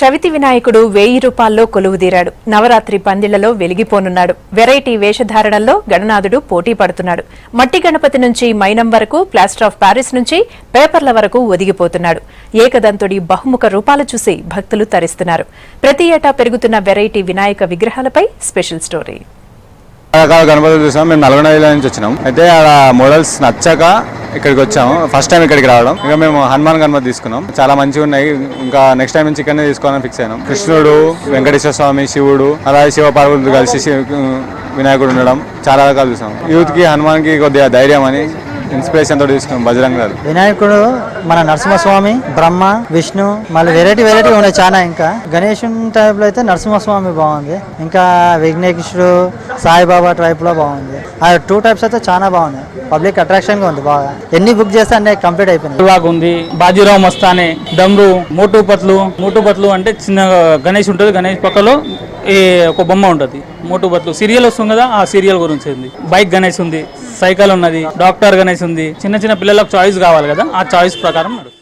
చవితి వినాయకుడు 1000 రూపాయల్లో కొలువుదీరాడు. నవరాత్రి పందిళ్లలో వెలిగిపోనున్నాడు. వెరైటీ వేషధారణల్లో గణనాథుడు పోటీ పడుతున్నాడు. మట్టి గణపతి నుంచి మైనం వరకు, ప్లాస్టర్ ఆఫ్ ప్యారిస్ నుంచి పేపర్ల వరకు ఒదిగిపోతున్నాడు. ఏకదంతుడి బహుముఖ రూపాలు చూసి భక్తులు తరిస్తున్నారు. ప్రతి ఏటా పెరుగుతున్న వెరైటీ వినాయక విగ్రహాలపై స్పెషల్ స్టోరీ. రకాల గణపతులు చూసాం. మేము నల్గొండ నుంచి వచ్చినాం. అయితే ఆడ మోడల్స్ నచ్చాక ఇక్కడికి వచ్చాము. ఫస్ట్ టైం ఇక్కడికి రావడం. ఇక మేము హనుమాన్ గణపతి తీసుకున్నాం. చాలా మంచిగా ఉన్నాయి. ఇంకా నెక్స్ట్ టైం నుంచి ఇక్కడనే తీసుకోవాలని ఫిక్స్ అయినాం. కృష్ణుడు, వెంకటేశ్వర స్వామి, శివుడు, అలాగే శివ పార్వతులు కలిసి వినాయకుడు ఉండడం చాలా రకాలు చూసాం. యూత్ కి హనుమాన్ కి కొద్దిగా ధైర్యం అని ఇన్స్పిరేషన్ తోటి తీసుకున్నాం. బజరంగ్ గారు వినాయకుడు, మన నరసింహస్వామి, బ్రహ్మ, విష్ణు, మళ్ళీ వెరైటీ ఉన్నాయి చాలా. ఇంకా గణేశుని టైప్ లో అయితే నరసింహస్వామి బాగుంది. ఇంకా విఘ్నేశ్వరుడు, సాయిబాబా టైప్ లో బాగుంది. ఆ 2 టైప్స్ అయితే చాలా బాగున్నాయి. పబ్లిక్ అట్రాక్షన్ గా ఉంది. బాగా ఎన్ని బుక్ చేస్తే అన్నీ కంప్లీట్ అయిపోయినాయి. ఉంది బాజీరావు మస్తానే, డమ్రు, మోటు పత్లు అంటే చిన్న గణేష్ ఉంటుంది. గణేష్ పక్కలో ఒక బొమ్మ ఉంటుంది. మోటు పత్లు సీరియల్ వస్తుంది కదా, ఆ సీరియల్ గురించి ఉంది. బైక్ గణేష్ ఉంది, సైకిల్ ఉన్నది, డాక్టర్ గణేష్ ఉంది. చిన్న చిన్న పిల్లలకు చాయిస్ కావాలి కదా, ఆ చాయిస్ ప్రకారం నడుస్తుంది.